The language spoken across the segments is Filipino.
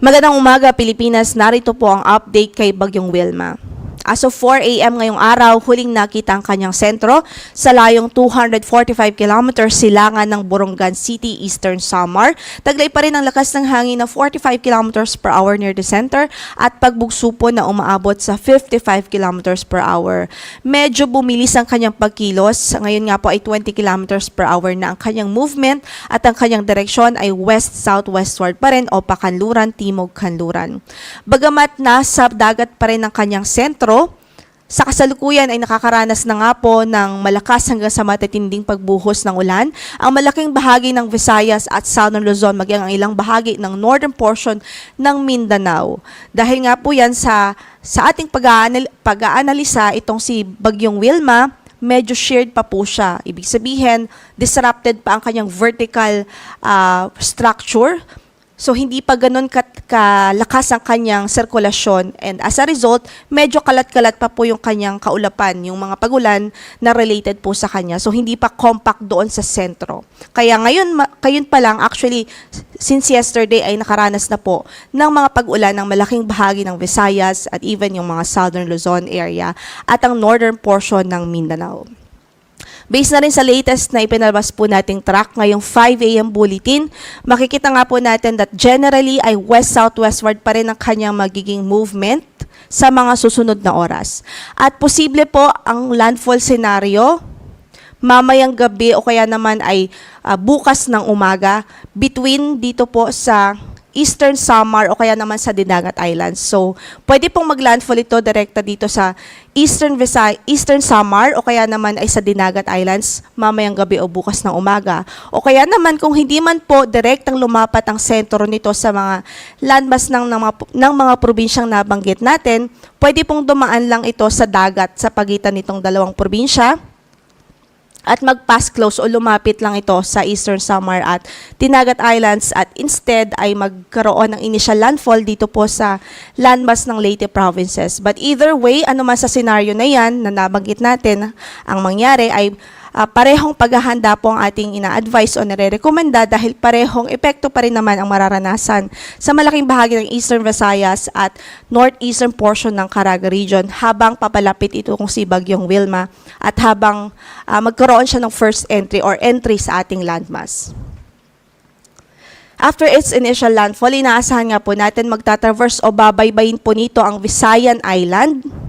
Magandang umaga, Pilipinas. Narito po ang update kay Bagyong Wilma. As of 4 a.m. ngayong araw, huling nakita ang kanyang sentro sa layong 245 km silangan ng Borongan City, Eastern Samar. Taglay pa rin ang lakas ng hangin na 45 km per hour near the center at pagbugso po na umaabot sa 55 km per hour. Medyo bumilis ang kanyang pagkilos. Ngayon nga po ay 20 km per hour na ang kanyang movement at ang kanyang direksyon ay west-southwestward pa rin o pakanluran, timog-kanluran. Bagamat nasa dagat pa rin ang kanyang sentro, sa kasalukuyan ay nakakaranas na nga po ng malakas hanggang sa matitinding pagbuhos ng ulan. Ang malaking bahagi ng Visayas at Southern Luzon, maging ang ilang bahagi ng northern portion ng Mindanao. Dahil nga po yan sa ating pag-aanalisa, itong si Bagyong Wilma, medyo sheared pa po siya. Ibig sabihin, disrupted pa ang kanyang vertical structure. So, hindi pa ganun kalakas ang kanyang sirkulasyon. And as a result, medyo kalat-kalat pa po yung kanyang kaulapan, yung mga pagulan na related po sa kanya. So, hindi pa compact doon sa sentro. Kaya ngayon pa lang, actually, since yesterday ay nakaranas na po ng mga pag-ulan ng malaking bahagi ng Visayas at even yung mga Southern Luzon area at ang northern portion ng Mindanao. Based na rin sa latest na ipinalabas po nating track ngayong 5 a.m. bulletin, makikita nga po natin that generally ay west-southwestward pa rin ang kanyang magiging movement sa mga susunod na oras. At posible po ang landfall scenario mamayang gabi o kaya naman ay bukas ng umaga between dito po sa Eastern Samar o kaya naman sa Dinagat Islands. So, pwede pong mag-landfall ito direkta dito sa Eastern Samar o kaya naman ay sa Dinagat Islands mamayang gabi o bukas ng umaga. O kaya naman kung hindi man po direktang lumapat ang sentro nito sa mga landmass ng mga probinsyang nabanggit natin, pwede pong dumaan lang ito sa dagat sa pagitan nitong dalawang probinsya at mag-pass close o lumapit lang ito sa Eastern Samar at Dinagat Islands at instead ay magkaroon ng initial landfall dito po sa landmass ng Leyte provinces. But either way, ano man sa senaryo na yan na nabanggit natin, ang mangyari ay parehong paghahanda po ang ating ina-advise o nare-rekomenda dahil parehong epekto pa rin naman ang mararanasan sa malaking bahagi ng Eastern Visayas at northeastern portion ng Caraga region habang papalapit ito kung si Bagyong Wilma at habang magkaroon siya ng first entry or entry sa ating landmass. After its initial landfall, inaasahan nga po natin magtatraverse o babaybayin po nito ang Visayan Island.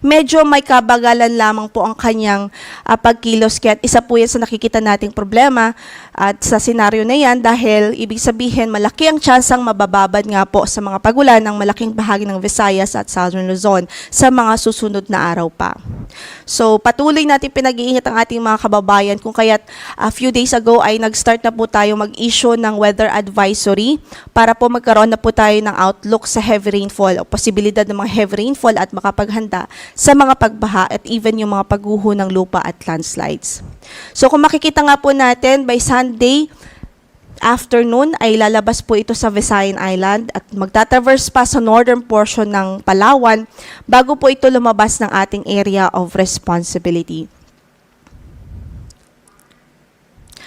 Medyo may kabagalan lamang po ang kanyang pagkilos kaya isa po yan sa nakikita nating problema at sa senaryo na yan dahil ibig sabihin malaki ang tsansang mabababad nga po sa mga pagulan ng malaking bahagi ng Visayas at Southern Luzon sa mga susunod na araw pa. So patuloy natin pinag-iingat ang ating mga kababayan kung kaya't a few days ago ay nag-start na po tayo mag-issue ng weather advisory para po magkaroon na po tayo ng outlook sa heavy rainfall o posibilidad ng mga heavy rainfall at makapaghanda sa mga pagbaha at even yung mga pagguho ng lupa at landslides. So kung makikita nga po natin, by Sunday afternoon ay lalabas po ito sa Visayan Island at magtatraverse pa sa northern portion ng Palawan bago po ito lumabas ng ating area of responsibility.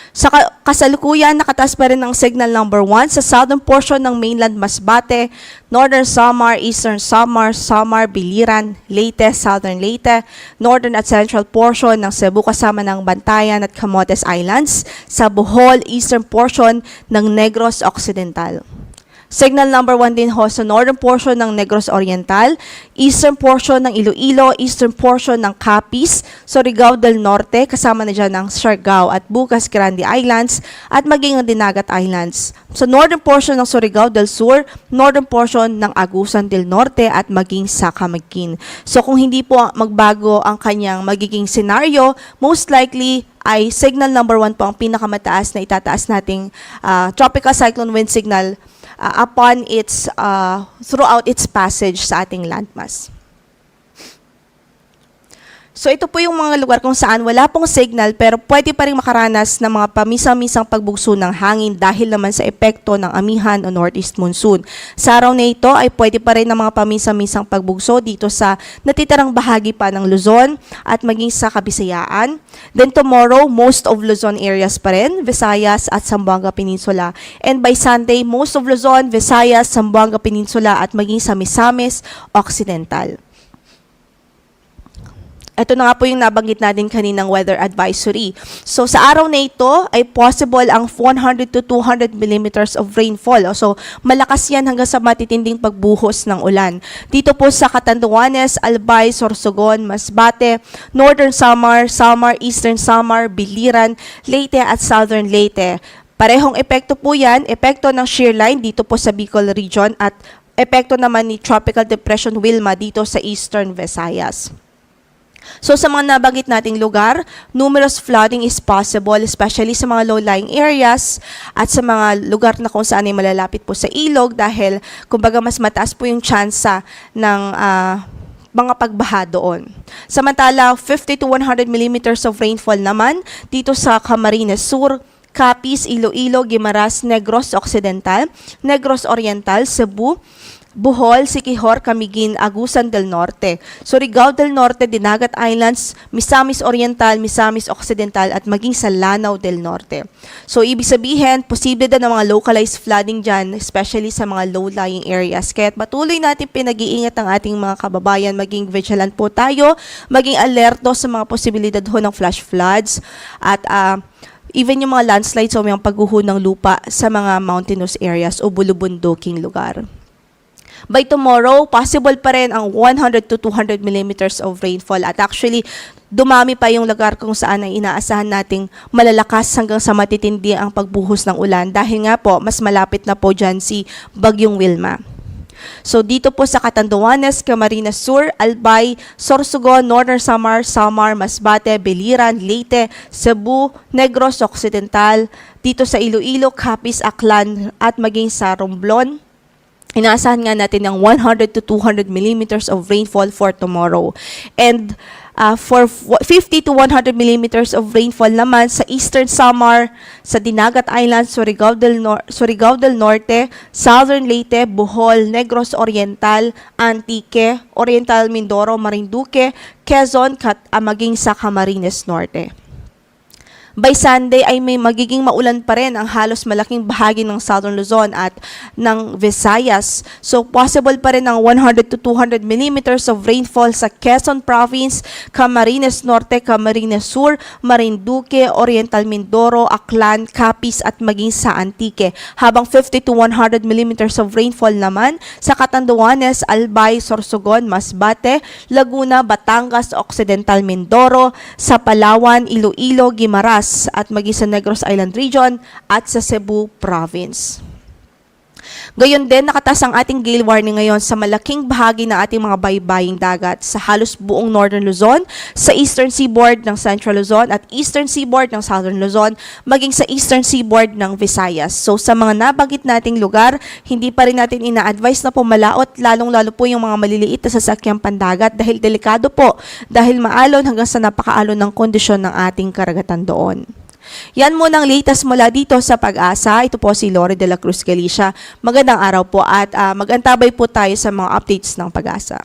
Sa kasalukuyan, nakataas pa rin ang signal number 1 sa southern portion ng mainland Masbate, northern Samar, eastern Samar, Samar, Biliran, Leyte, southern Leyte, northern at central portion ng Cebu kasama ng Bantayan at Camotes Islands, sa Bohol, eastern portion ng Negros Occidental. Signal number 1 din ho sa northern portion ng Negros Oriental, eastern portion ng Iloilo, eastern portion ng Capiz, Surigao del Norte, kasama na dyan ng Siargao at Bukas Grande Islands, at maging ang Dinagat Islands. Sa northern portion ng Surigao del Sur, northern portion ng Agusan del Norte at maging sa Camiguin. So kung hindi po magbago ang kanyang magiging scenario, most likely ay signal number 1 po ang pinakamataas na itataas nating tropical cyclone wind signal upon its throughout its passage sa ating landmass. So ito po yung mga lugar kung saan wala pong signal pero pwede pa rin makaranas ng mga pamisa-misang pagbugso ng hangin dahil naman sa epekto ng amihan o northeast monsoon. Sa araw na ito ay pwede pa rin ng mga pamisa-misang pagbugso dito sa natitirang bahagi pa ng Luzon at maging sa Kabisayaan. Then tomorrow, most of Luzon areas pa rin, Visayas at Zamboanga Peninsula. And by Sunday, most of Luzon, Visayas, Zamboanga Peninsula at maging sa Misamis Occidental. Ito na nga po yung nabanggit natin kaninang weather advisory. So sa araw na ito ay possible ang 100 to 200 millimeters of rainfall. So malakas yan hanggang sa matitinding pagbuhos ng ulan. Dito po sa Catanduanes, Albay, Sorsogon, Masbate, Northern Samar, Eastern Samar, Biliran, Leyte at Southern Leyte. Parehong epekto po yan, epekto ng shear line dito po sa Bicol region at epekto naman ni Tropical Depression Wilma dito sa Eastern Visayas. So sa mga nabanggit nating lugar, numerous flooding is possible, especially sa mga low-lying areas at sa mga lugar na kung saan ay malalapit po sa ilog dahil kumbaga mas mataas po yung tsansa ng mga pagbaha doon. Samantala, 50 to 100 millimeters of rainfall naman dito sa Camarines Sur, Capiz, Iloilo, Guimaras, Negros Occidental, Negros Oriental, Cebu, Bohol, Siquijor, Camiguin, Agusan del Norte, Surigao del Norte, Dinagat Islands, Misamis Oriental, Misamis Occidental at maging sa Lanao del Norte. So ibig sabihin, posible din ng mga localized flooding dyan, especially sa mga low-lying areas. Kaya patuloy natin pinag-iingat ang ating mga kababayan, maging vigilant po tayo, maging alerto sa mga posibilidad ho ng flash floods at even yung mga landslides o yung pagguho ng lupa sa mga mountainous areas o bulubunduking lugar. By tomorrow, possible pa rin ang 100 to 200 millimeters of rainfall at actually, dumami pa yung lugar kung saan ay inaasahan nating malalakas hanggang sa matitindi ang pagbuhos ng ulan dahil nga po, mas malapit na po dyan si Bagyong Wilma. So dito po sa Catanduanes, Camarines Sur, Albay, Sorsogon, Northern Samar, Masbate, Biliran, Leyte, Cebu, Negros Occidental, dito sa Iloilo, Capiz, Aklan at maging sa Romblon. Inaasahan nga natin ng 100 to 200 millimeters of rainfall for tomorrow. And for 50 to 100 millimeters of rainfall naman sa Eastern Samar, sa Dinagat Islands, Surigao del Norte, Southern Leyte, Bohol, Negros Oriental, Antique, Oriental Mindoro, Marinduque, Quezon, maging sa Camarines Norte. By Sunday ay may magiging maulan pa rin ang halos malaking bahagi ng Southern Luzon at ng Visayas. So possible pa rin ang 100 to 200 millimeters of rainfall sa Quezon Province, Camarines Norte, Camarines Sur, Marinduque, Oriental Mindoro, Aklan, Capiz at maging sa Antique. Habang 50 to 100 millimeters of rainfall naman sa Catanduanes, Albay, Sorsogon, Masbate, Laguna, Batangas, Occidental Mindoro, sa Palawan, Iloilo, Guimaras at maging sa Negros Island Region at sa Cebu Province. Gayon din, nakatas ang ating gale warning ngayon sa malaking bahagi ng ating mga baybaying dagat sa halos buong Northern Luzon, sa Eastern Seaboard ng Central Luzon at Eastern Seaboard ng Southern Luzon, maging sa Eastern Seaboard ng Visayas. So sa mga nabanggit nating lugar, hindi pa rin natin ina-advise na pumalaot, lalong-lalo po yung mga maliliit na sasakyang pandagat dahil delikado po, dahil maalon hanggang sa napakaalon ng kondisyon ng ating karagatan doon. Yan muna ang latest mula dito sa Pag-asa. Ito po si Lori de la Cruz Galicia. Magandang araw po at mag-antabay po tayo sa mga updates ng Pag-asa.